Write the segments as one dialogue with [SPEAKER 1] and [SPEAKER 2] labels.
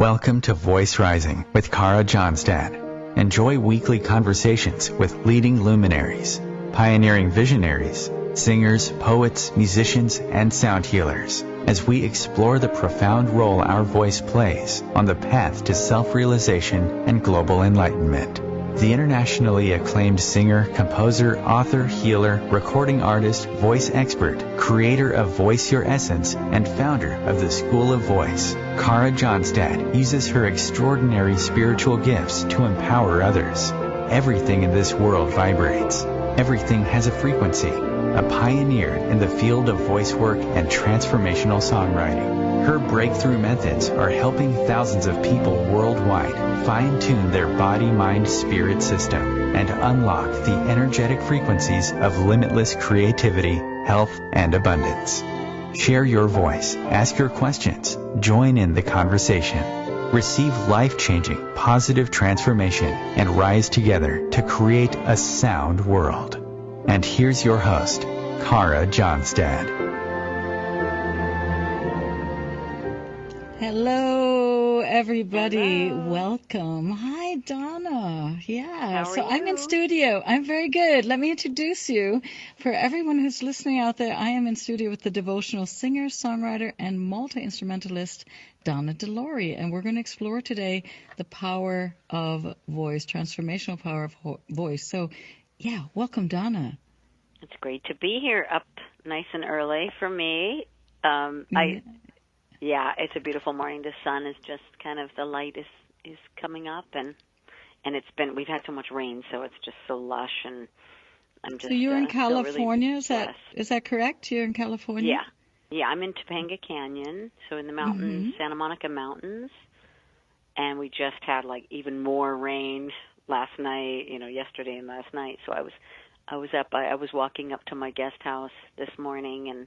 [SPEAKER 1] Welcome to Voice Rising with Kara Johnstad. Enjoy weekly conversations with leading luminaries, pioneering visionaries, singers, poets, musicians, and sound healers as we explore the profound role our voice plays on the path to self-realization and global enlightenment. The internationally acclaimed singer, composer, author, healer, recording artist, voice expert, creator of Voice Your Essence, and founder of the School of Voice, Kara Johnstad uses her extraordinary spiritual gifts to empower others. Everything in this world vibrates. Everything has a frequency. A pioneer in the field of voice work and transformational songwriting. Her breakthrough methods are helping thousands of people worldwide fine-tune their body-mind-spirit system and unlock the energetic frequencies of limitless creativity, health, and abundance. Share your voice, ask your questions, join in the conversation. Receive life-changing, positive transformation and rise together to create a sound world. And here's your host, Kara Johnstad.
[SPEAKER 2] Hello, everybody.
[SPEAKER 3] Hello.
[SPEAKER 2] Welcome. Hi, Donna. Yeah,
[SPEAKER 3] How are
[SPEAKER 2] so I'm in
[SPEAKER 3] you?
[SPEAKER 2] studio. I'm very good. Let me introduce you. For everyone who's listening out there, I am in studio with the Devotional singer, songwriter, and multi-instrumentalist, Donna De Lory. And we're going to explore today the power of voice, transformational power of voice. So, yeah, welcome, Donna.
[SPEAKER 3] It's great to be here, up nice and early for me. Yeah, it's a beautiful morning. The sun is just kind of, the light is coming up, and we've had so much rain, so it's just so lush, and I'm just.
[SPEAKER 2] So you're in California,
[SPEAKER 3] really
[SPEAKER 2] is that correct? You're in California?
[SPEAKER 3] Yeah, I'm in Topanga Canyon, so in the mountains, Santa Monica Mountains, and we just had like even more rain last night, yesterday and last night. So I was walking up to my guest house this morning, and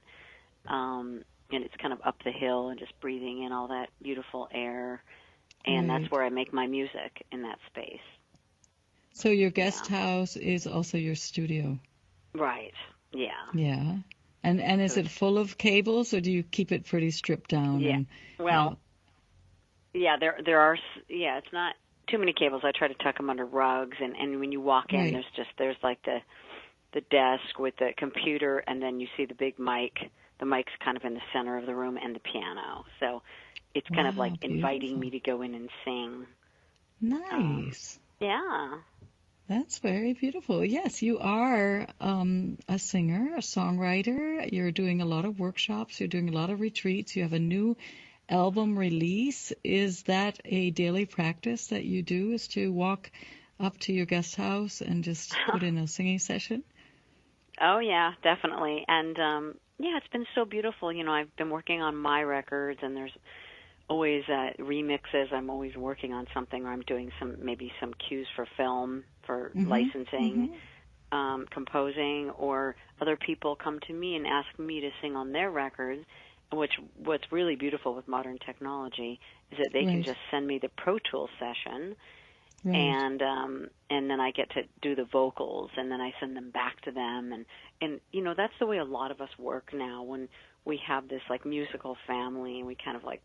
[SPEAKER 3] it's kind of up the hill and just breathing in all that beautiful air. And That's where I make my music, in that space.
[SPEAKER 2] So your guest house is also your studio?
[SPEAKER 3] Right, yeah.
[SPEAKER 2] Yeah. And is it full of cables, or do you keep it pretty stripped down?
[SPEAKER 3] Yeah, there are, it's not too many cables. I try to tuck them under rugs, and when you walk in, there's like the desk with the computer, and then you see the big mic. The mic's kind of in the center of the room, and the piano. So it's kind of like inviting me to go in and sing.
[SPEAKER 2] Nice.
[SPEAKER 3] Yeah.
[SPEAKER 2] That's very beautiful. Yes, you are a singer, a songwriter. You're doing a lot of workshops. You're doing a lot of retreats. You have a new album release. Is that a daily practice that you do, is to walk up to your guest house and just put in a singing session?
[SPEAKER 3] Oh, yeah, definitely. And, it's been so beautiful. I've been working on my records, and there's always remixes. I'm always working on something, or I'm doing maybe some cues for film, for licensing, composing, or other people come to me and ask me to sing on their records. What's really beautiful with modern technology is that they can just send me the Pro Tools session, and then I get to do the vocals, and then I send them back to them, and that's the way a lot of us work now. When we have this like musical family, and we kind of like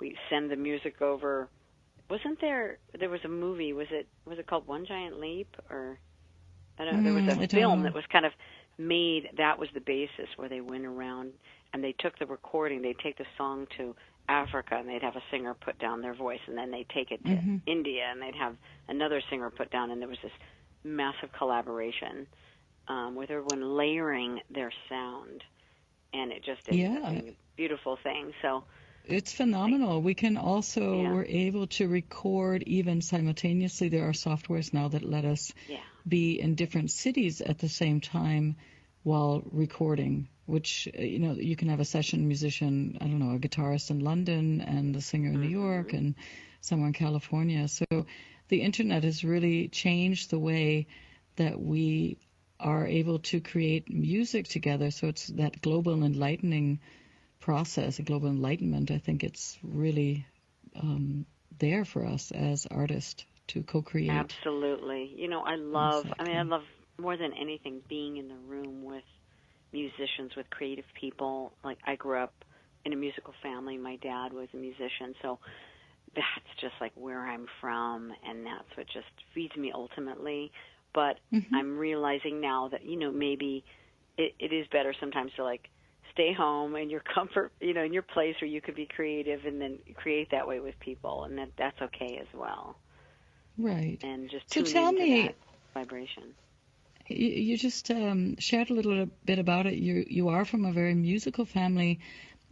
[SPEAKER 3] we send the music over. Wasn't there was a movie? Was it called One Giant Leap, or I don't know? There was a film that was kind of made. That was the basis, where they went around and they took the recording. They'd take the song to Africa, and they'd have a singer put down their voice, and then they'd take it to India, and they'd have another singer put down, and there was this massive collaboration with everyone layering their sound, and it just ended up being a beautiful thing. So
[SPEAKER 2] it's phenomenal. We can also, we're able to record even simultaneously. There are softwares now that let us be in different cities at the same time while recording, which, you can have a session musician, I don't know, a guitarist in London and a singer in New York and someone in California. So the internet has really changed the way that we are able to create music together. So it's that global enlightening process, a global enlightenment. I think it's really there for us as artists to co-create.
[SPEAKER 3] Absolutely. I love more than anything being in the room with musicians, with creative people. Like, I grew up in a musical family. My dad was a musician, so that's just like where I'm from, and that's what just feeds me ultimately. But I'm realizing now that, maybe it is better sometimes to like stay home in your comfort, in your place where you could be creative and then create that way with people, and that's okay as well.
[SPEAKER 2] Right.
[SPEAKER 3] And just
[SPEAKER 2] so
[SPEAKER 3] tune
[SPEAKER 2] tell
[SPEAKER 3] into
[SPEAKER 2] me,
[SPEAKER 3] that vibration.
[SPEAKER 2] You just shared a little bit about it. You are from a very musical family,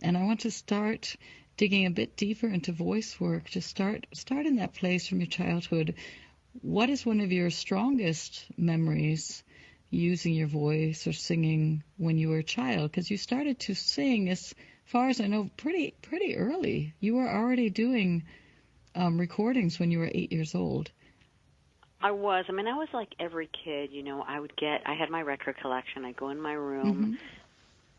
[SPEAKER 2] and I want to start digging a bit deeper into voice work. To start in that place from your childhood. What is one of your strongest memories using your voice or singing when you were a child? Because you started to sing, as far as I know, pretty early. You were already doing recordings when you were 8 years old.
[SPEAKER 3] I was like every kid, I had my record collection. I'd go in my room,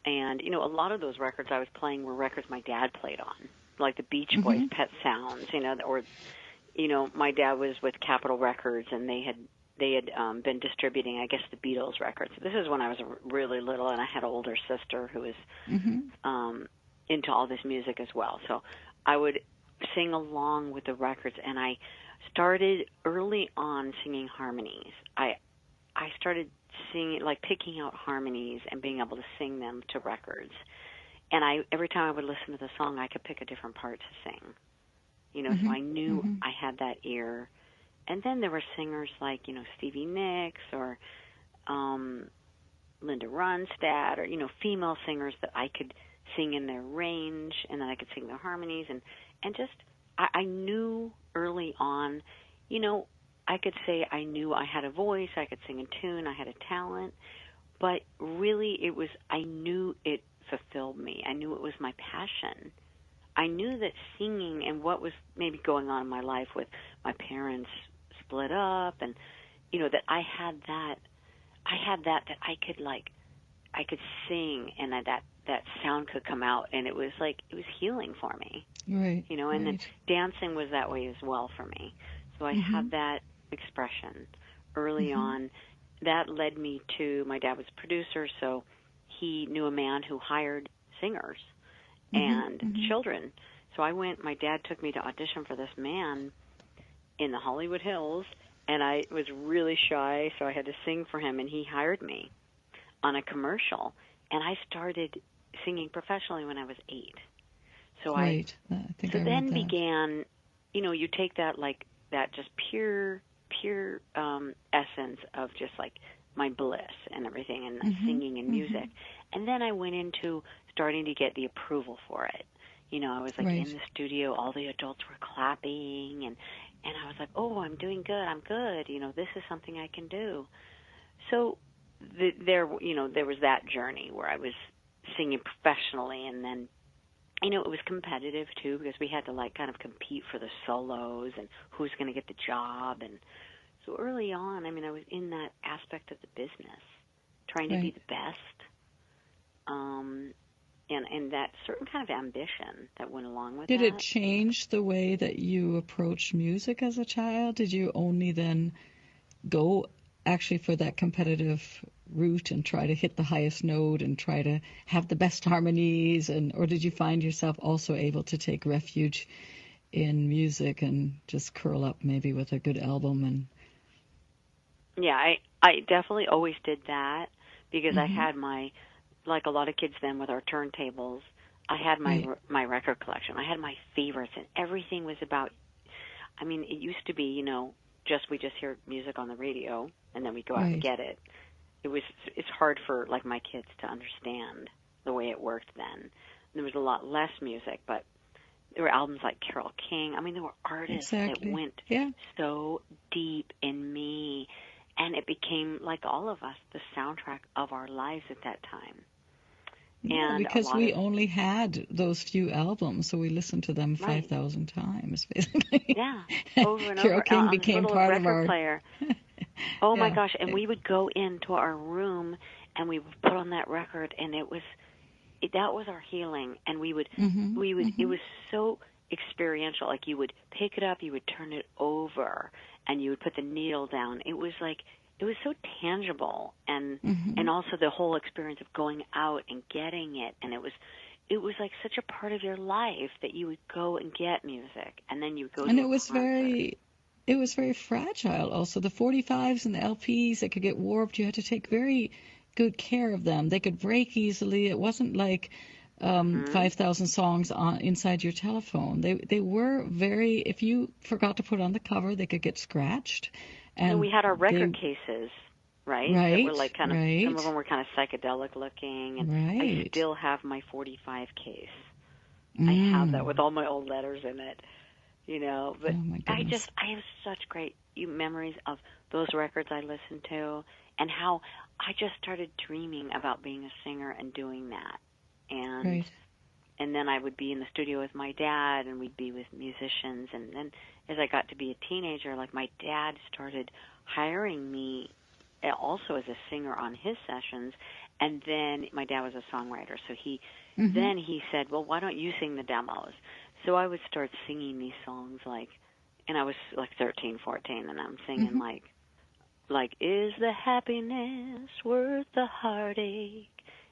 [SPEAKER 3] and, a lot of those records I was playing were records my dad played on, like the Beach Boys' Pet Sounds, or, my dad was with Capitol Records, and they had been distributing, I guess, the Beatles records. This is when I was really little, and I had an older sister who was into all this music as well. So I would sing along with the records, and I started early on singing harmonies. I started singing, like picking out harmonies and being able to sing them to records. And every time I would listen to the song, I could pick a different part to sing. So I knew I had that ear. And then there were singers like, Stevie Nicks or Linda Ronstadt, or, female singers that I could sing in their range, and then I could sing their harmonies. And just, I knew early on, I could say I knew I had a voice, I could sing a tune, I had a talent, but really I knew it fulfilled me. I knew it was my passion. I knew that singing and what was maybe going on in my life with my parents split up, and that I had that I could sing, and that sound could come out, and it was healing for me.
[SPEAKER 2] Right.
[SPEAKER 3] And then dancing was that way as well for me. So I had that expression early on. That led me to, my dad was a producer, so he knew a man who hired singers and children. So my dad took me to audition for this man in the Hollywood Hills, and I was really shy, so I had to sing for him, and he hired me on a commercial, and I started singing professionally when I was 8. So then began, you take that just pure essence of just like my bliss and everything, and singing and music. And then I went into starting to get the approval for it. I was in the studio, all the adults were clapping, and I was like, oh, I'm doing good, I'm good. This is something I can do. So there was that journey where I was singing professionally, and then, it was competitive too, because we had to kind of compete for the solos and who's going to get the job. And so early on, I was in that aspect of the business, trying to be the best, and that certain kind of ambition that went along with
[SPEAKER 2] Did
[SPEAKER 3] that.
[SPEAKER 2] it change the way that you approached music as a child? Did you only then go actually for that competitive route and try to hit the highest note and try to have the best harmonies, or did you find yourself also able to take refuge in music and just curl up maybe with a good album? And
[SPEAKER 3] yeah, I definitely always did that, because I had like a lot of kids then with our turntables, I had my record collection. I had my favorites, and everything was about, it used to be, we just hear music on the radio, and then we go out and get it. It's hard for my kids to understand the way it worked then. There was a lot less music, but there were albums like Carole King. There were artists that went so deep in me, and it became, like all of us, the soundtrack of our lives at that time.
[SPEAKER 2] Yeah,
[SPEAKER 3] and
[SPEAKER 2] because we only had those few albums, so we listened to them 5,000 times, basically.
[SPEAKER 3] Yeah, over and
[SPEAKER 2] Carole
[SPEAKER 3] over.
[SPEAKER 2] King
[SPEAKER 3] on
[SPEAKER 2] became
[SPEAKER 3] this
[SPEAKER 2] part
[SPEAKER 3] record
[SPEAKER 2] of our
[SPEAKER 3] player. Oh my gosh! And we would go into our room and we would put on that record, and that was our healing. And we would it was so experiential. Like, you would pick it up, you would turn it over, and you would put the needle down. It was so tangible, and also the whole experience of going out and getting it, and it it was like such a part of your life that you would go and get music, and then you would go
[SPEAKER 2] and
[SPEAKER 3] to
[SPEAKER 2] it was
[SPEAKER 3] concert.
[SPEAKER 2] It was very fragile also. The 45s and the LPs, they could get warped. You had to take very good care of them. They could break easily. It wasn't like 5,000 songs inside your telephone. They were very, if you forgot to put on the cover, they could get scratched.
[SPEAKER 3] And we had our record cases, right? That were like kind of, some of them were kind of psychedelic looking. And I still have my 45 case. I have that with all my old letters in it. You know, but I have such great memories of those records I listened to, and how I just started dreaming about being a singer and doing that. And and then I would be in the studio with my dad, and we'd be with musicians. And then as I got to be a teenager, like my dad started hiring me also as a singer on his sessions. And then my dad was a songwriter, so then he said, well, why don't you sing the demos? So I would start singing these songs and I was like 13, 14, and I'm singing like, is the happiness worth the heartache?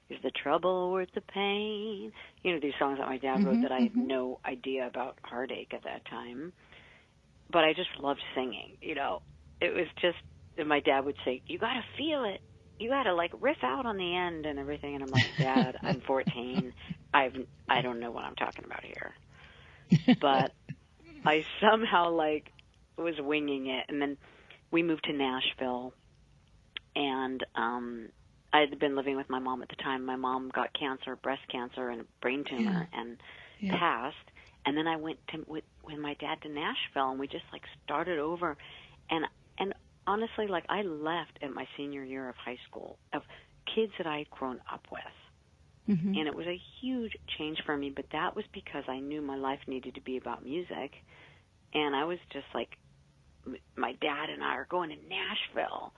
[SPEAKER 3] Is the trouble worth the pain? You know, these songs that my dad wrote that I had no idea about heartache at that time. But I just loved singing, you know. It was just, and my dad would say, you got to feel it. You got to, like, riff out on the end and everything. And I'm like, Dad, I'm 14. I don't know what I'm talking about here. But I somehow, like, was winging it. And then we moved to Nashville, and I had been living with my mom at the time. My mom got cancer, breast cancer, and a brain tumor, and passed. And then I went with my dad to Nashville, and we just, like, started over. And honestly, like, I left at my senior year of high school of kids that I had grown up with. And it was a huge change for me, but that was because I knew my life needed to be about music. And I was just like, my dad and I are going to Nashville,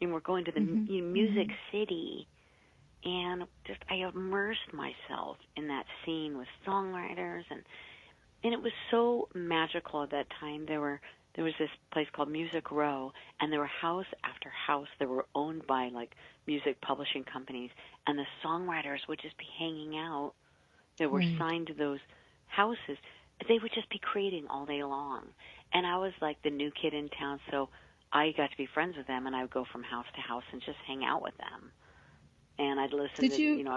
[SPEAKER 3] and we're going to the music city. And just I immersed myself in that scene with songwriters, and it was so magical at that time. There was this place called Music Row, and there were house after house that were owned by, like, music publishing companies, and the songwriters would just be hanging out that were signed to those houses. They would just be creating all day long. And I was, like, the new kid in town, so I got to be friends with them, and I would go from house to house and just hang out with them. And I'd listen you know,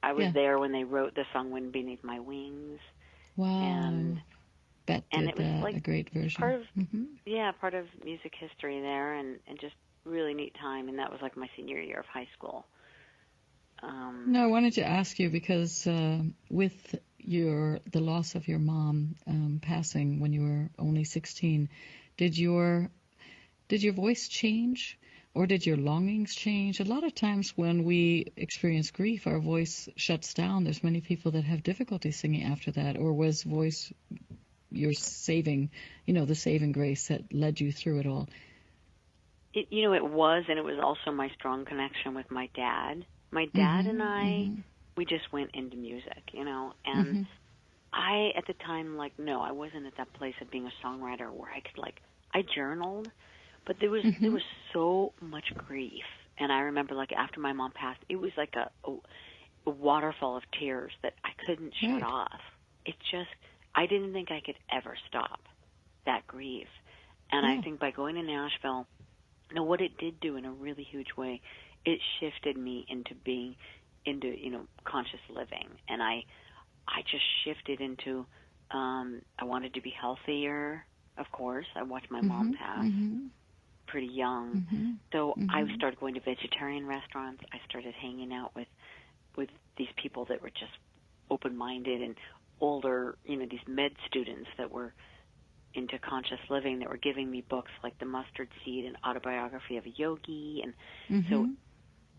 [SPEAKER 3] I was there when they wrote the song Wind Beneath My Wings.
[SPEAKER 2] Wow.
[SPEAKER 3] And it was like
[SPEAKER 2] a great version.
[SPEAKER 3] Part of music history there, and just really neat time. And that was like my senior year of high school.
[SPEAKER 2] No, I wanted to ask you because with the loss of your mom passing when you were only 16, did your voice change, or did your longings change? A lot of times when we experience grief, our voice shuts down. There's many people that have difficulty singing after that. Or was voice your saving, the saving grace that led you through it all?
[SPEAKER 3] It was, and it was also my strong connection with my dad. My dad and I, we just went into music, and I, at the time, I wasn't at that place of being a songwriter where I could, I journaled, but there was so much grief. And I remember, after my mom passed, it was like a waterfall of tears that I couldn't shut off. It just, I didn't think I could ever stop that grief. And I think by going to Nashville, what it did do in a really huge way, it shifted me into being into conscious living. And I just shifted into I wanted to be healthier, of course. I watched my mom pass pretty young. So I started going to vegetarian restaurants. I started hanging out with these people that were just open-minded and older, these med students that were into conscious living, that were giving me books like The Mustard Seed and Autobiography of a Yogi. And so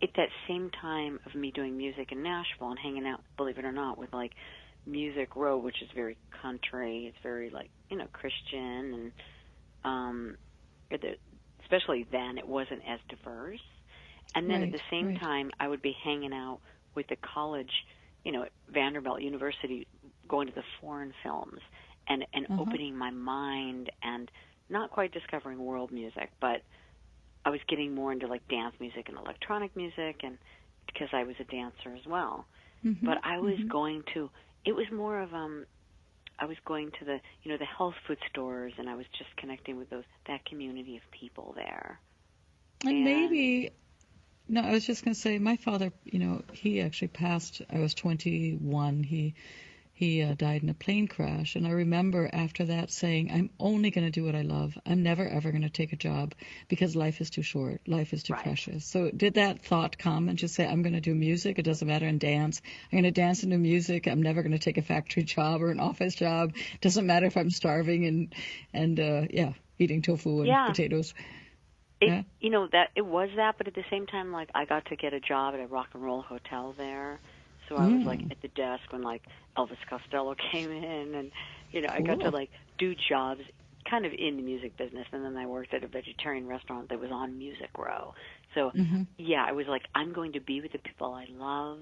[SPEAKER 3] at that same time of me doing music in Nashville and hanging out, believe it or not, with Music Row, which is very country, it's very Christian, and especially then it wasn't as diverse. And then at the same time, I would be hanging out with the college, at Vanderbilt University, going to the foreign films and opening my mind, and not quite discovering world music, but I was getting more into dance music and electronic music, and because I was a dancer as well. but I was going to, it was more of, I was going to the, the health food stores, and I was just connecting with that community of people there.
[SPEAKER 2] And maybe, no, I was just going to say, my father, he actually passed, I was 21, he died in a plane crash, and I remember after that saying, I'm only going to do what I love. I'm never, ever going to take a job because life is too short. Life is too precious. So did that thought come and just say, I'm going to do music. It doesn't matter, and dance. I'm going to dance and do music. I'm never going to take a factory job or an office job. It doesn't matter if I'm starving and eating tofu and potatoes.
[SPEAKER 3] That it was that, but at the same time, like, I got to get a job at a rock and roll hotel there. So I was like at the desk when like Elvis Costello came in, and I got to like do jobs kind of in the music business, and then I worked at a vegetarian restaurant that was on Music Row. So I was like, I'm going to be with the people I love,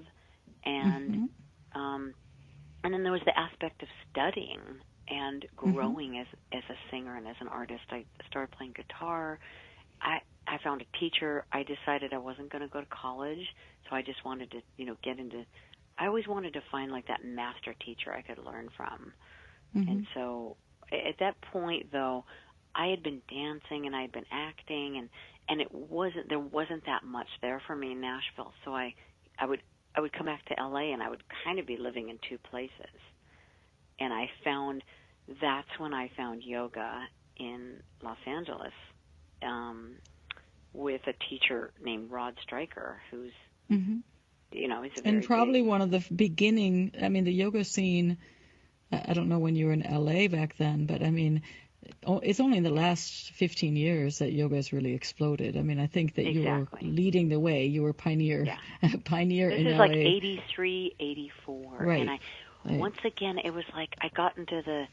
[SPEAKER 3] and then there was the aspect of studying and growing as a singer and as an artist. I started playing guitar. I found a teacher. I decided I wasn't going to go to college, so I just wanted to get into. I always wanted to find like that master teacher I could learn from. And so at that point, though, I had been dancing and I had been acting, and there wasn't that much there for me in Nashville. So I would come back to LA, and I would kind of be living in two places. And that's when I found yoga in Los Angeles with a teacher named Rod Stryker, who's
[SPEAKER 2] and probably one of the beginning, the yoga scene, I don't know when you were in LA back then, but it's only in the last 15 years that yoga has really exploded. I think that you were leading the way. You were pioneer in LA.
[SPEAKER 3] This is like 83, 84.
[SPEAKER 2] Right.
[SPEAKER 3] And once again, it was like I got into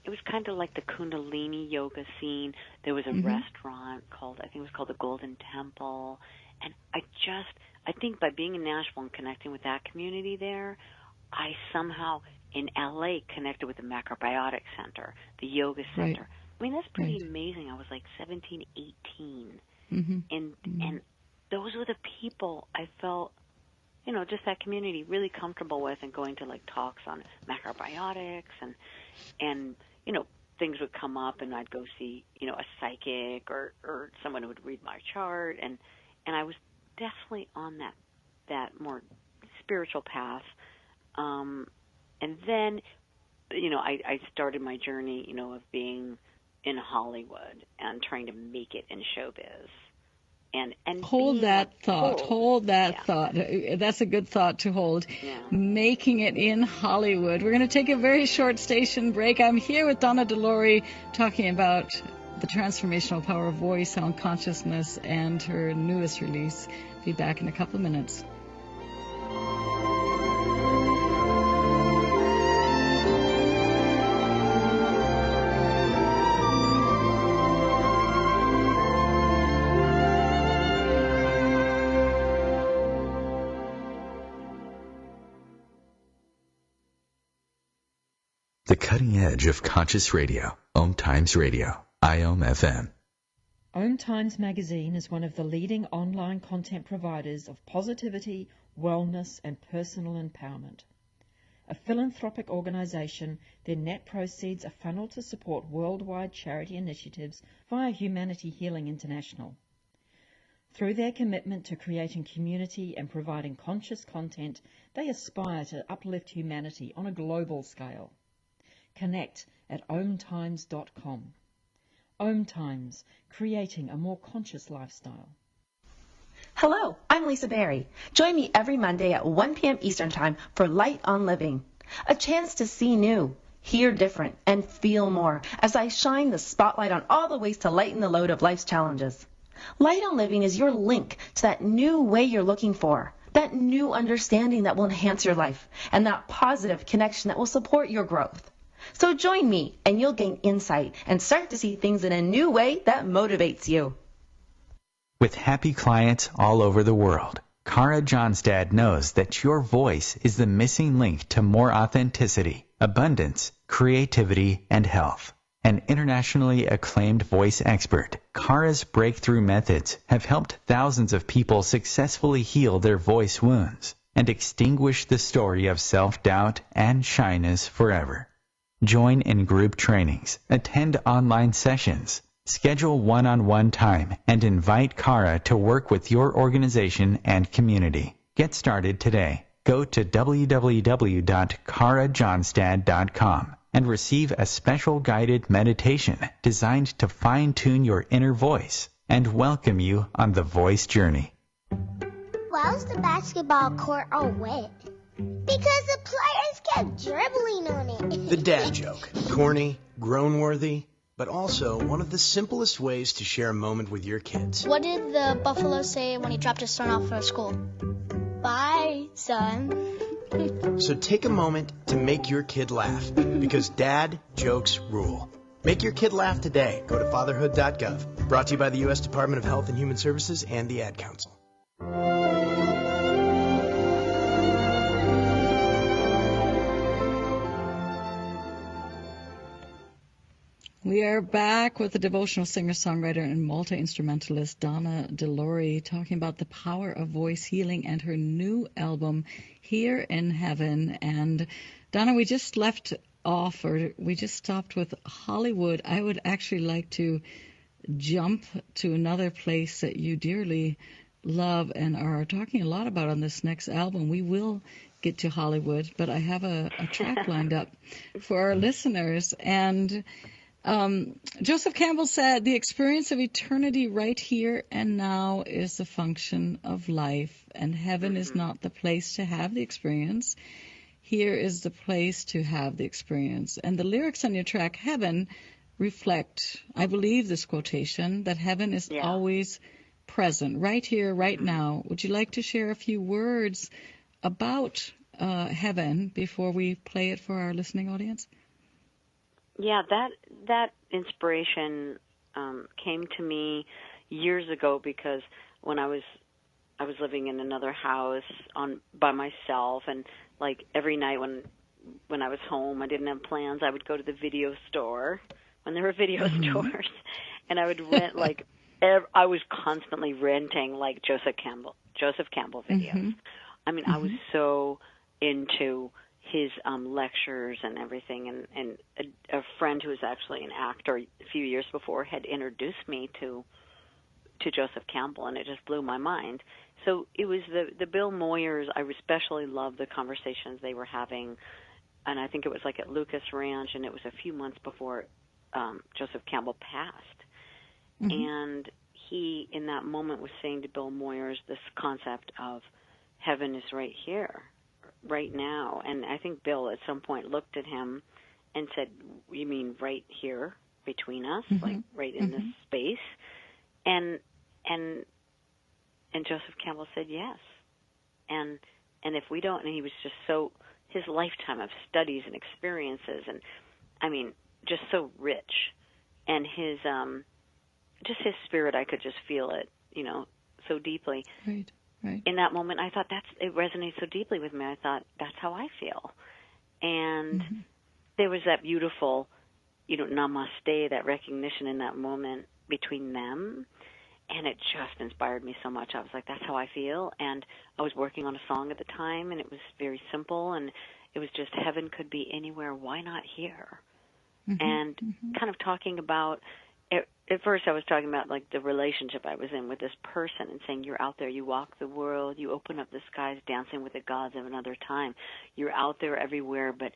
[SPEAKER 3] it was kind of like the Kundalini yoga scene. There was a restaurant I think it was called the Golden Temple. And I think by being in Nashville and connecting with that community there, I somehow in LA connected with the Macrobiotic Center, the yoga center. That's pretty amazing. I was like 17, 18. And those were the people I felt, just that community really comfortable with, and going to like talks on macrobiotics and things would come up, and I'd go see, a psychic or someone who would read my chart, and I was definitely on that more spiritual path. And then, I started my journey, of being in Hollywood and trying to make it in showbiz. And
[SPEAKER 2] hold that thought. Hold that thought. That's a good thought to hold.
[SPEAKER 3] Yeah.
[SPEAKER 2] Making it in Hollywood. We're going to take a very short station break. I'm here with Donna De Lory talking about the transformational power of voice, sound consciousness, and her newest release. Be back in a couple of minutes.
[SPEAKER 1] The cutting edge of conscious radio. OMTimes Radio. IOM FM.
[SPEAKER 4] OMTimes magazine is one of the leading online content providers of positivity, wellness, and personal empowerment. A philanthropic organization, their net proceeds are funneled to support worldwide charity initiatives via Humanity Healing International. Through their commitment to creating community and providing conscious content, they aspire to uplift humanity on a global scale. Connect at omtimes.com. OMTimes, creating a more conscious lifestyle.
[SPEAKER 5] Hello, I'm Lisa Berry. Join me every Monday at 1 p.m. Eastern Time for Light on Living, a chance to see new, hear different, and feel more as I shine the spotlight on all the ways to lighten the load of life's challenges. Light on Living is your link to that new way you're looking for, that new understanding that will enhance your life, and that positive connection that will support your growth. So join me, and you'll gain insight and start to see things in a new way that motivates you.
[SPEAKER 1] With happy clients all over the world, Kara Johnstad knows that your voice is the missing link to more authenticity, abundance, creativity, and health. An internationally acclaimed voice expert, Kara's breakthrough methods have helped thousands of people successfully heal their voice wounds. and extinguish the story of self-doubt and shyness forever. Join in group trainings, attend online sessions, schedule one-on-one time, and invite Kara to work with your organization and community. Get started today. Go to www.karajohnstad.com and receive a special guided meditation designed to fine-tune your inner voice and welcome you on the voice journey.
[SPEAKER 6] Why was the basketball court all wet? Because the players kept dribbling on it.
[SPEAKER 7] The dad joke. Corny, groan-worthy, but also one of the simplest ways to share a moment with your kids.
[SPEAKER 6] What did the buffalo say when he dropped his son off at school? Bye, son.
[SPEAKER 7] So take a moment to make your kid laugh, because dad jokes rule. Make your kid laugh today. Go to fatherhood.gov. Brought to you by the U.S. Department of Health and Human Services and the Ad Council.
[SPEAKER 2] We are back with the devotional singer-songwriter and multi-instrumentalist Donna De Lory talking about the power of voice healing and her new album, Here in Heaven. And Donna, we just stopped with Hollywood. I would actually like to jump to another place that you dearly love and are talking a lot about on this next album. We will get to Hollywood, but I have a track lined up for our listeners. And Joseph Campbell said, the experience of eternity right here and now is the function of life, and heaven is not the place to have the experience. Here is the place to have the experience. And the lyrics on your track, Heaven, reflect, I believe, this quotation, that heaven is always present, right here, right now. Would you like to share a few words about heaven before we play it for our listening audience?
[SPEAKER 3] Yeah, that inspiration came to me years ago, because when I was living in another house by myself, and like every night when I was home, I didn't have plans, I would go to the video store when there were video stores, and I would rent I was constantly renting like Joseph Campbell videos. I mean, I was so into his lectures and everything, and a friend who was actually an actor a few years before had introduced me to Joseph Campbell, and it just blew my mind. So it was the Bill Moyers. I especially loved the conversations they were having, and I think it was like at Lucas Ranch, and it was a few months before Joseph Campbell passed. And he, in that moment, was saying to Bill Moyers this concept of heaven is right here, right now. And I think Bill at some point looked at him and said, you mean right here between us, like right in this space? And Joseph Campbell said yes. And if we don't, and he was just so, his lifetime of studies and experiences, and I mean, just so rich. And his just his spirit, I could just feel it, so deeply.
[SPEAKER 2] Right.
[SPEAKER 3] In that moment, I thought it resonates so deeply with me. I thought, that's how I feel. And there was that beautiful, namaste, that recognition in that moment between them. And it just inspired me so much. I was like, that's how I feel. And I was working on a song at the time, and it was very simple. And it was just, heaven could be anywhere. Why not here? And kind of talking about, at first I was talking about like the relationship I was in with this person, and saying, you're out there, you walk the world, you open up the skies, dancing with the gods of another time. You're out there everywhere, but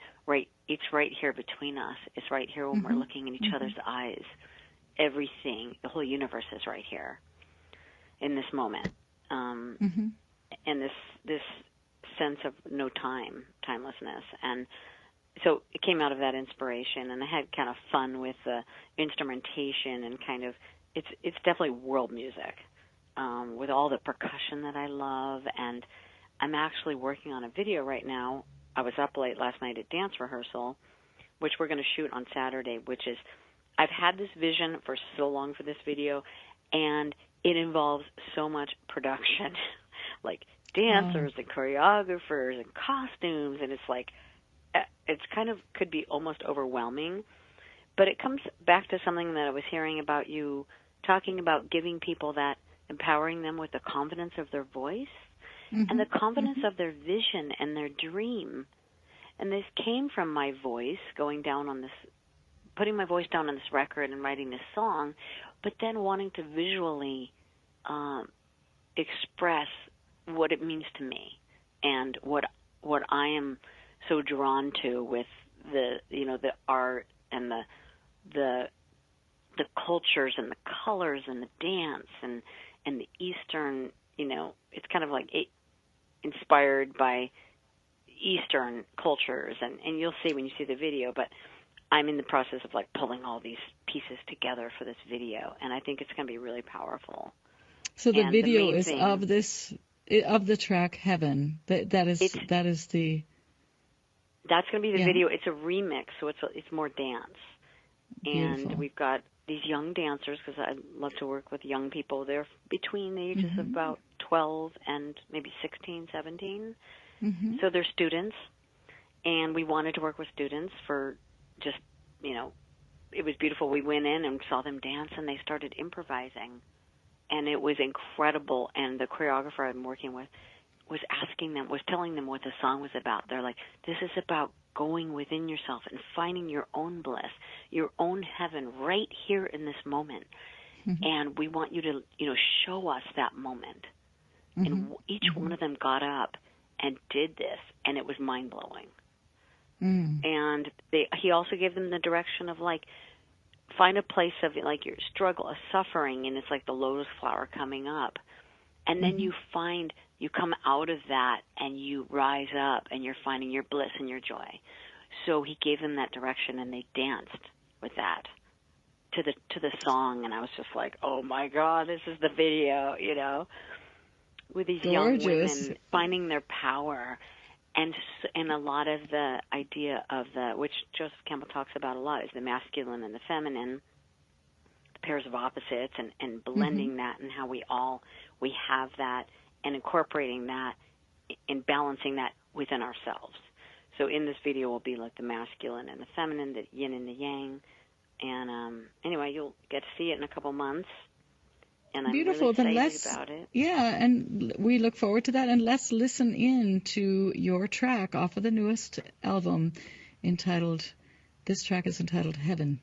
[SPEAKER 3] it's right here between us. It's right here when we're looking in each other's eyes. Everything, the whole universe is right here in this moment. And this sense of no timelessness. And so it came out of that inspiration, and I had kind of fun with the instrumentation, and kind of, it's definitely world music, with all the percussion that I love. And I'm actually working on a video right now. I was up late last night at dance rehearsal, which we're going to shoot on Saturday, which is, I've had this vision for so long for this video, and it involves so much production, like dancers and choreographers and costumes, and it's like, it's kind of could be almost overwhelming. But it comes back to something that I was hearing about you talking about, giving people that, empowering them with the confidence of their voice. and the confidence of their vision and their dream. And this came from my voice putting my voice down on this record and writing this song, but then wanting to visually express what it means to me and what I am so drawn to with the art and the cultures and the colors and the dance and the Eastern, it's kind of like inspired by Eastern cultures, and you'll see when you see the video, but I'm in the process of like pulling all these pieces together for this video, and I think it's going to be really powerful.
[SPEAKER 2] So the video is of the track Heaven. That's going
[SPEAKER 3] to be the video. It's a remix, so it's more dance.
[SPEAKER 2] Beautiful.
[SPEAKER 3] And we've got these young dancers, because I love to work with young people. They're between the ages of about 12 and maybe 16, 17. So they're students, and we wanted to work with students for just, it was beautiful. We went in and saw them dance, and they started improvising, and it was incredible. And the choreographer I'm working with was telling them what the song was about. They're like, this is about going within yourself and finding your own bliss, your own heaven right here in this moment. And we want you to, show us that moment. And each one of them got up and did this, and it was mind-blowing. And he also gave them the direction of, like, find a place of, like, your struggle, a suffering, and it's like the lotus flower coming up. And then you come out of that, and you rise up, and you're finding your bliss and your joy. So he gave them that direction, and they danced with that to the song, and I was just like, oh, my God, this is the video, with these young women finding their power, and a lot of the idea of which Joseph Campbell talks about a lot, is the masculine and the feminine, the pairs of opposites, and blending that, and how we have that, and incorporating that and balancing that within ourselves. So in this video will be like the masculine and the feminine, the yin and the yang, and anyway, you'll get to see it in a couple months. And I'm
[SPEAKER 2] Beautiful.
[SPEAKER 3] really excited about it.
[SPEAKER 2] Yeah, and we look forward to that. And let's listen in to your track off of the newest album this track is entitled Heaven.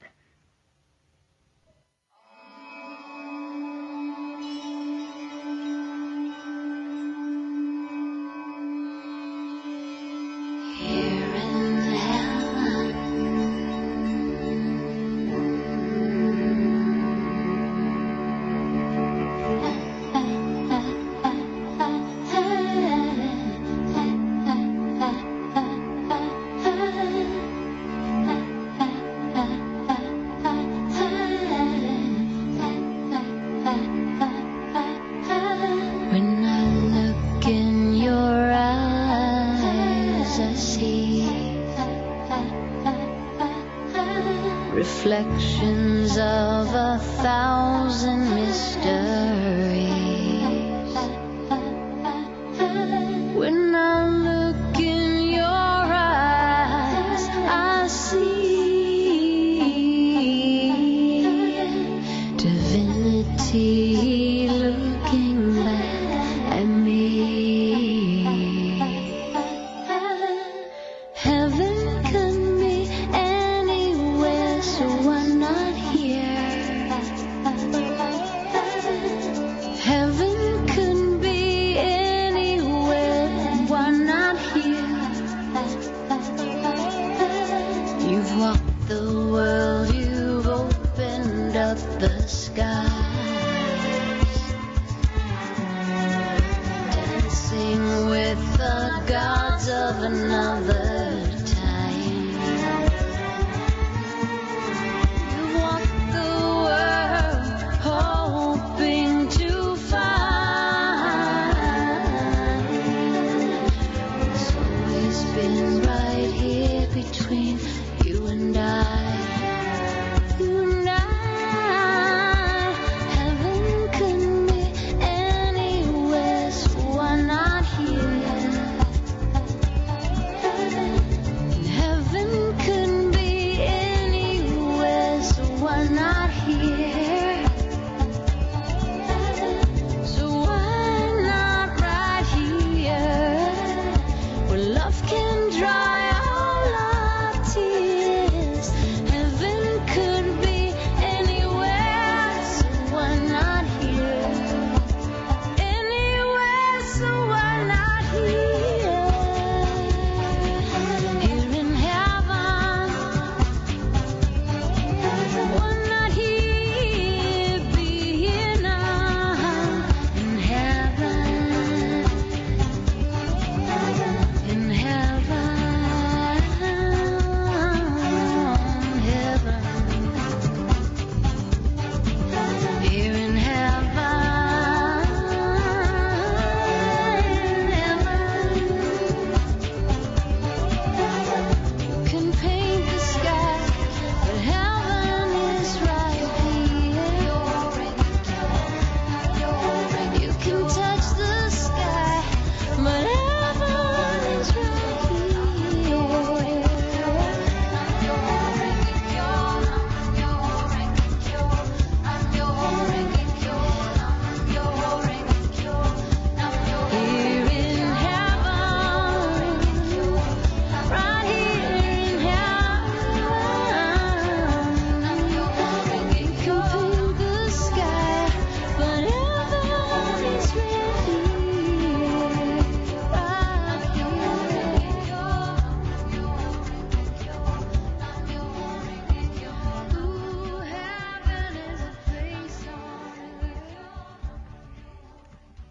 [SPEAKER 8] Reflections of 1,000 mysteries. When I look in your eyes, I see divinity looking back at me. Heaven can be anywhere, so why not here? Heaven can be anywhere, why not here? You've walked the world, you've opened up the skies, dancing with the gods of another time. You've walked the world, hoping to find what's always been right here between you and I. You and I. Heaven can be anywhere, so why not here? Heaven can be anywhere, so why not here? So why not right here?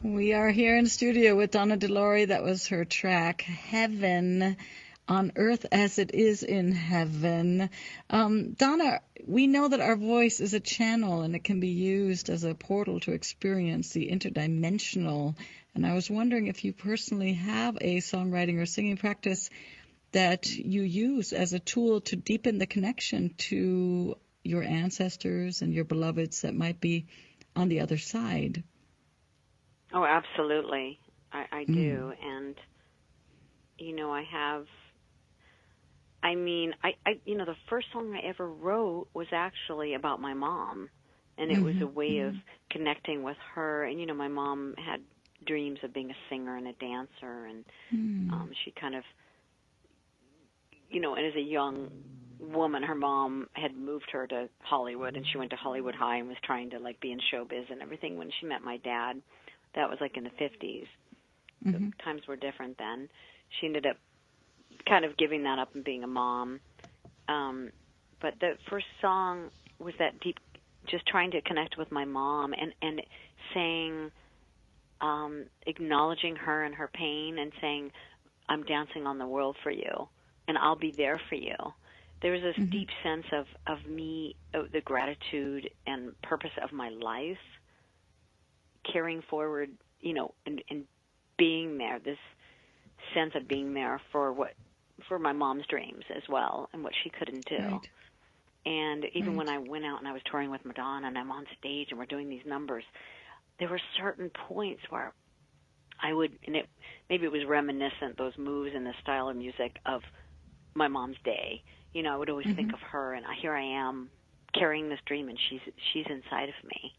[SPEAKER 2] We are here in studio with Donna De Lory. That was her track, Heaven on Earth as It Is in Heaven. Donna, we know that our voice is a channel and it can be used as a portal to experience the interdimensional. And I was wondering if you personally have a songwriting or singing practice that you use as a tool to deepen the connection to your ancestors and your beloveds that might be on the other side.
[SPEAKER 3] Oh, absolutely. I do. And, I have, the first song I ever wrote was actually about my mom. And it was a way of connecting with her. And, my mom had dreams of being a singer and a dancer. And she kind of, and as a young woman, her mom had moved her to Hollywood. And she went to Hollywood High and was trying to, be in showbiz and everything. When she met my dad, that was in the 50s. The times were different then. She ended up kind of giving that up and being a mom. But the first song was that deep, just trying to connect with my mom and saying, acknowledging her and her pain and saying, I'm dancing on the world for you and I'll be there for you. There was this deep sense of me, of the gratitude and purpose of my life, carrying forward, and being there, this sense of being there for my mom's dreams as well and what she couldn't do. Right. And even when I went out and I was touring with Madonna and I'm on stage and we're doing these numbers, there were certain points where I would, maybe it was reminiscent, those moves and the style of music of my mom's day. I would always think of her, and here I am carrying this dream, and she's inside of me.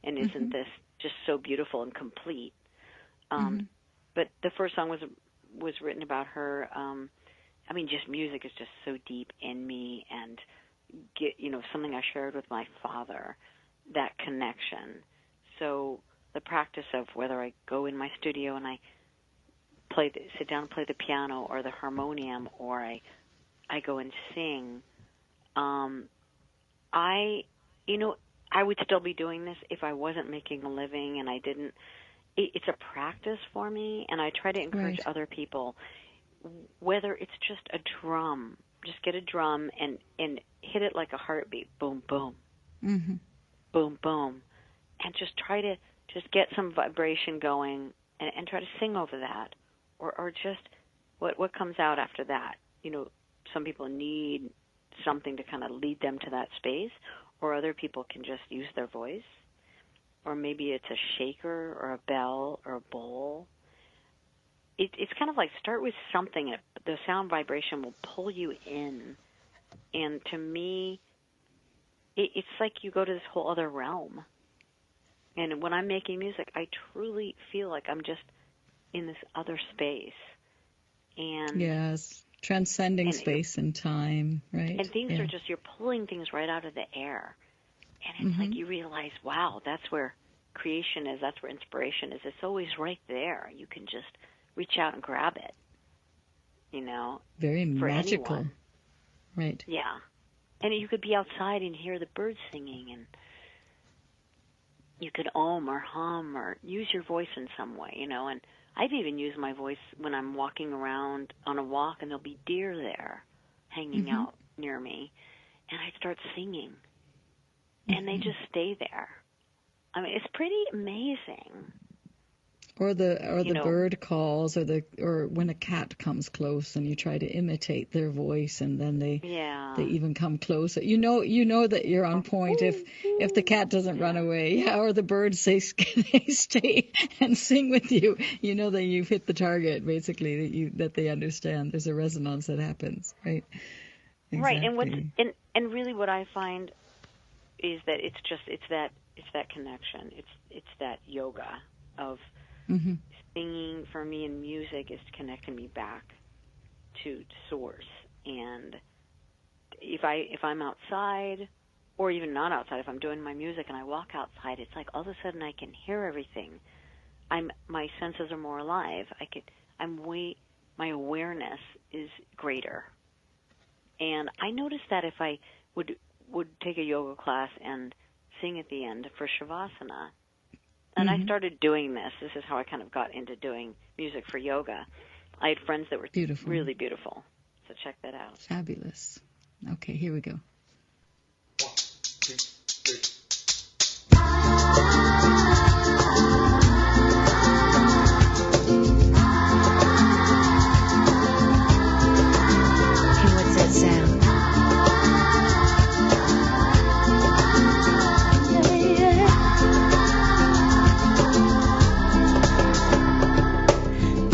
[SPEAKER 3] And isn't this just so beautiful and complete? But the first song was written about her. Just music is just so deep in me, and something I shared with my father, that connection. So the practice of whether I go in my studio and I sit down and play the piano or the harmonium, or I go and sing, I would still be doing this if I wasn't making a living and I didn't. It's a practice for me, and I try to encourage other people, whether it's just a drum, just get a drum and hit it like a heartbeat, boom, boom, boom, boom, and just try to just get some vibration going and try to sing over that, or just what comes out after that. Some people need something to kind of lead them to that space, or other people can just use their voice, or maybe it's a shaker or a bell or a bowl. It's kind of like start with something. The sound vibration will pull you in, and to me, it's like you go to this whole other realm. And when I'm making music, I truly feel like I'm just in this other space. And
[SPEAKER 2] yes. Transcending space and time, right?
[SPEAKER 3] And things are just, you're pulling things right out of the air. And it's like you realize, wow, that's where creation is, that's where inspiration is. It's always right there. You can just reach out and grab it,
[SPEAKER 2] Very
[SPEAKER 3] for
[SPEAKER 2] magical.
[SPEAKER 3] Anyone.
[SPEAKER 2] Right.
[SPEAKER 3] Yeah. And you could be outside and hear the birds singing, and you could or hum or use your voice in some way, and I've even used my voice when I'm walking around on a walk and there'll be deer there hanging out near me, and I start singing, and they just stay there. It's pretty amazing.
[SPEAKER 2] Or the bird calls, or when a cat comes close and you try to imitate their voice, and then they even come closer. You know that you're on point if the cat doesn't run away, or the birds they stay and sing with you. You know that you've hit the target, basically, that they understand. There's a resonance that happens, right? Exactly.
[SPEAKER 3] Right, and really what I find is that it's that connection. It's that yoga of singing for me, and music is connecting me back to source. And if I'm outside, or even not outside, if I'm doing my music and I walk outside, it's like all of a sudden I can hear everything. My senses are more alive. My awareness is greater. And I noticed that if I would take a yoga class and sing at the end for Shavasana, And I started doing this. This is how I kind of got into doing music for yoga. I had friends that were really beautiful. So check that out.
[SPEAKER 2] Fabulous. Okay, here we go.
[SPEAKER 9] 1, 2, 3.
[SPEAKER 5] Okay, what's that sound?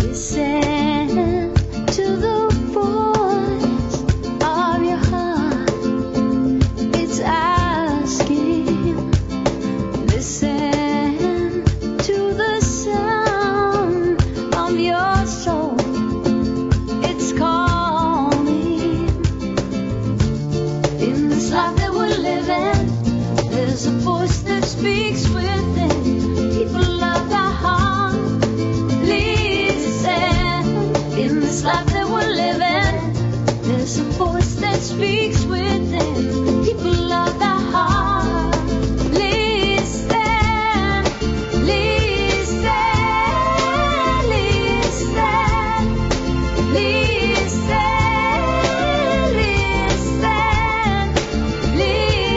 [SPEAKER 8] Listen to the voice of your heart. It's asking. Listen to the sound of your soul. It's calling. In this life that we're living, there's a voice that speaks within. People of the heart, listen. In this life that we're living, there's a voice that speaks within. People of the heart, listen, listen, listen, listen,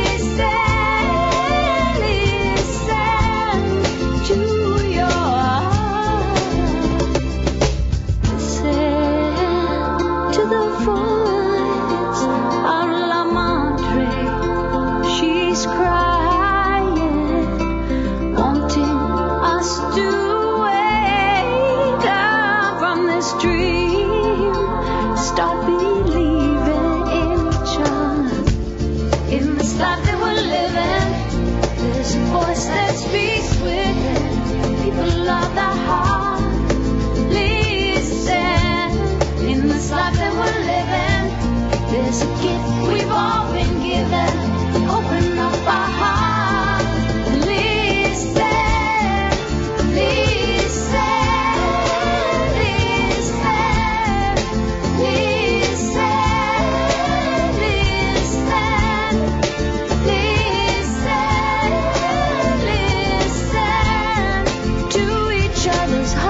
[SPEAKER 8] listen, listen to your heart. Listen to the voice of La Madre. She's crying, wanting us to wake up from this dream. Start believing in each other. In this life that we're living, there's a voice that speaks within. People of the heart, listen. In this life that we're living, there's a gift we've all been given. Open up our heart, listen, listen, listen, listen, listen, listen to each other's heart.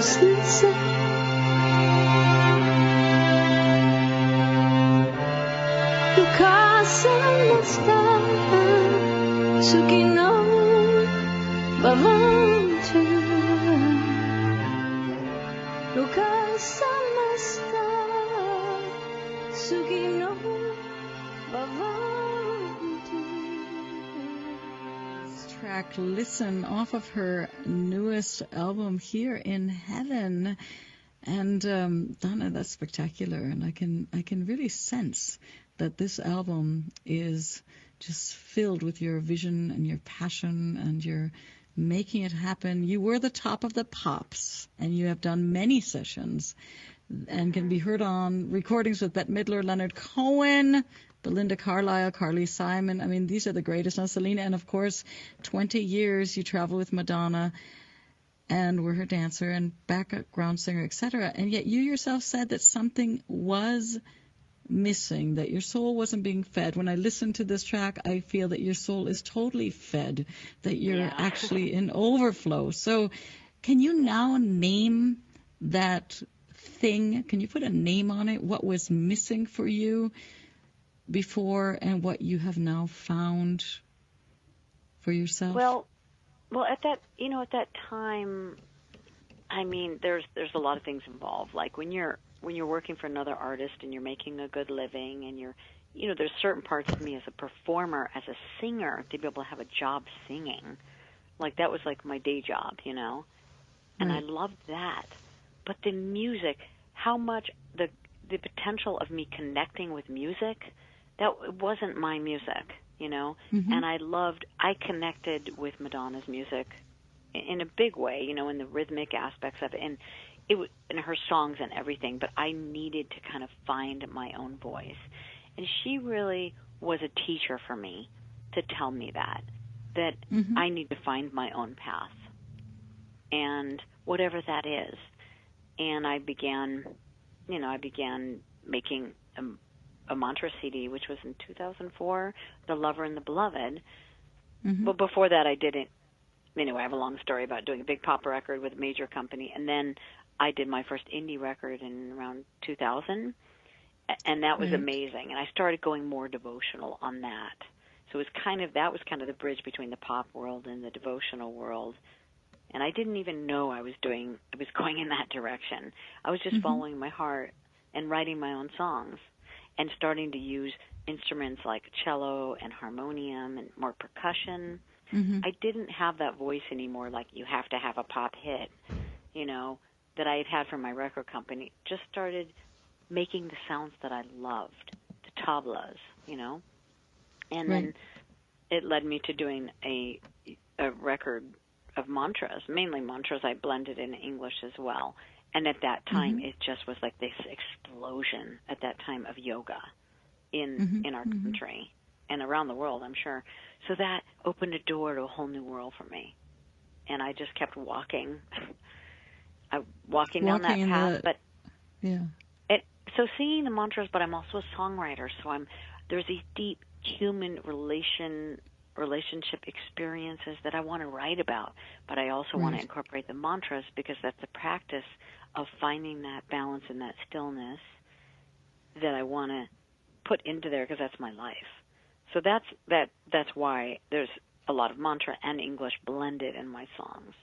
[SPEAKER 8] just listen. Casa non sta su chi non va avanti. Casa non sta su chi non va avanti.
[SPEAKER 2] This track, Listen, off of her newest album, Here in Heaven. And Donna, that's spectacular, and I can really sense that this album is just filled with your vision and your passion, and you're making it happen. You were the top of the pops, and you have done many sessions and can be heard on recordings with Bette Midler, Leonard Cohen, Belinda Carlisle, Carly Simon. I mean, these are the greatest. Now, Selena, and of course, 20 years you travel with Madonna and were her dancer and background singer, etc. And yet you yourself said that something was missing, that your soul wasn't being fed. When I listen to this track, I feel that your soul is totally fed, that you're actually in overflow. So can you now name that thing? Can you put a name on it? What was missing for you before and what you have now found for yourself?
[SPEAKER 3] Well, at that time, I mean, there's a lot of things involved. Like when you're working for another artist and you're making a good living, and there's certain parts of me as a performer, as a singer, to be able to have a job singing, like that was like my day job, and I loved that. But the music, how much the potential of me connecting with music, that wasn't my music, and I connected with Madonna's music in a big way, in the rhythmic aspects of it, and it was in her songs and everything, but I needed to kind of find my own voice. And she really was a teacher for me to tell me that I need to find my own path, and whatever that is. And I began making a mantra CD, which was in 2004, The Lover and the Beloved. But before that, I didn't. Anyway, I have a long story about doing a big pop record with a major company, and then I did my first indie record in around 2000, and that was amazing. And I started going more devotional on that. So it was that was kind of the bridge between the pop world and the devotional world. And I didn't even know I was going in that direction. I was just following my heart and writing my own songs and starting to use instruments like cello and harmonium and more percussion. I didn't have that voice anymore, like you have to have a pop hit, that I had from my record company. Just started making the sounds that I loved, the tablas, And then it led me to doing a record of mantras, mainly mantras. I blended in English as well. And at that time, it just was like this explosion at that time of yoga in our country and around the world, I'm sure. So that opened a door to a whole new world for me. And I just kept walking down that path. So singing the mantras, but I'm also a songwriter. So there's these deep human relationship experiences that I want to write about, but I also want to incorporate the mantras because that's the practice of finding that balance and that stillness that I want to put into there because that's my life. So that's why there's a lot of mantra and English blended in my songs.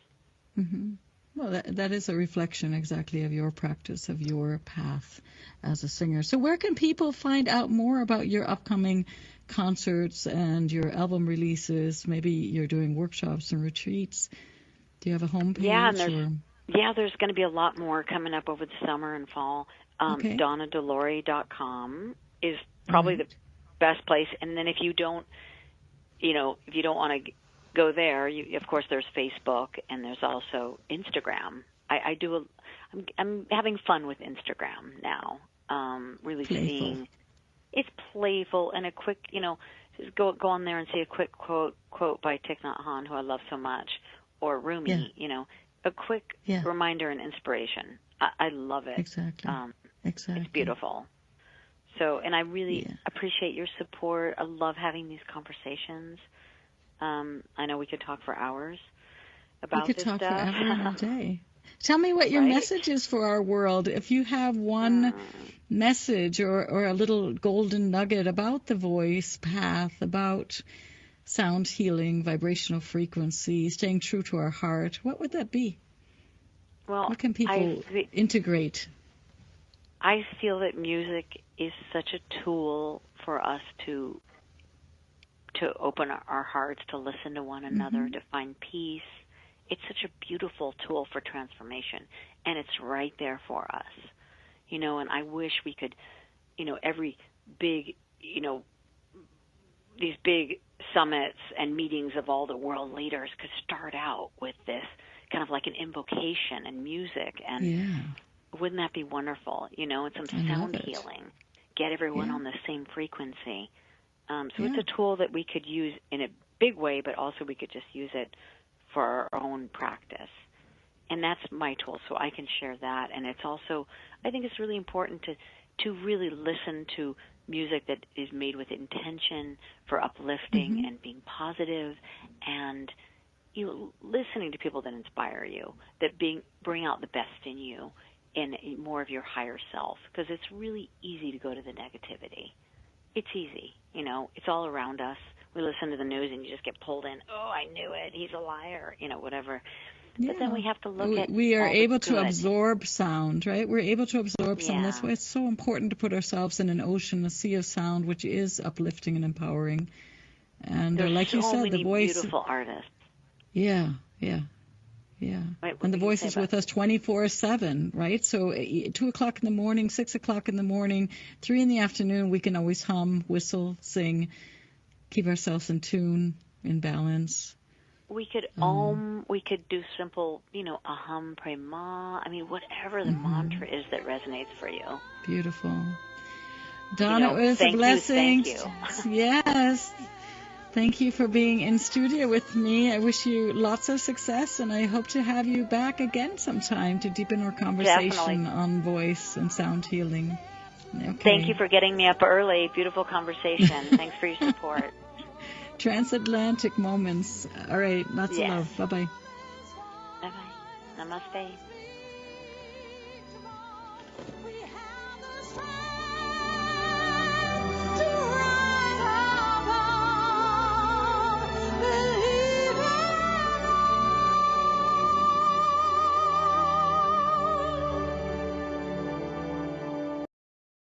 [SPEAKER 2] Well, that is a reflection exactly of your practice, of your path as a singer. So where can people find out more about your upcoming concerts and your album releases? Maybe you're doing workshops and retreats. Do you have a homepage?
[SPEAKER 3] There's going to be a lot more coming up over the summer and fall. DonnaDeLory.com is probably the best place. And then if you don't want to go there, of course there's Facebook and there's also Instagram. I'm having fun with Instagram now. Really playful. Seeing it's playful and a quick, just go on there and see a quick quote by Thich Nhat Hanh, who I love so much, or Rumi, a quick reminder and inspiration. I love it.
[SPEAKER 2] Exactly.
[SPEAKER 3] It's beautiful. So, and I really appreciate your support. I love having these conversations. I know we could talk for hours about this stuff.
[SPEAKER 2] We could talk forever and a day. Tell me what your message is for our world. If you have one message or a little golden nugget about the voice path, about sound healing, vibrational frequency, staying true to our heart, what would that be?
[SPEAKER 3] Well,
[SPEAKER 2] what can people integrate?
[SPEAKER 3] I feel that music is such a tool for us to open our hearts, to listen to one another, to find peace. It's such a beautiful tool for transformation, and it's right there for us. You know, and I wish we could, you know, every big, you know, these big summits and meetings of all the world leaders could start out with this kind of like an invocation and music, and wouldn't that be wonderful? You know, and some sound healing, get everyone on the same frequency. So it's a tool that we could use in a big way, but also we could just use it for our own practice. And that's my tool, so I can share that. And it's also, I think it's really important to really listen to music that is made with intention for uplifting and being positive, and you know, listening to people that inspire you, that bring out the best in you, in more of your higher self, because it's really easy to go to the negativity. It's easy, you know, it's all around us. We listen to the news and you just get pulled in. Oh, I knew it. He's a liar, you know, whatever. But then we have to look at
[SPEAKER 2] we are able to absorb sound, right? We're able to absorb sound. That's why it's so important to put ourselves in an ocean, a sea of sound, which is uplifting and empowering. And like you said, the voice.
[SPEAKER 3] Beautiful artists.
[SPEAKER 2] Yeah. Right, and the voice is with us 24/7, right? So 2 o'clock in the morning, 6 o'clock in the morning, 3 in the afternoon, we can always hum, whistle, sing, keep ourselves in tune, in balance.
[SPEAKER 3] We could we could do simple, you know, aham, prema. I mean, whatever the mantra is that resonates for you.
[SPEAKER 2] Beautiful. Donna, it was a blessing.
[SPEAKER 3] Thank you.
[SPEAKER 2] Yes. Thank you for being in studio with me. I wish you lots of success, and I hope to have you back again sometime to deepen our conversation on voice and sound healing. Okay.
[SPEAKER 3] Thank you for getting me up early. Beautiful conversation. Thanks for your support.
[SPEAKER 2] Transatlantic moments. All right. Lots of love. Bye-bye.
[SPEAKER 3] Bye-bye. Namaste.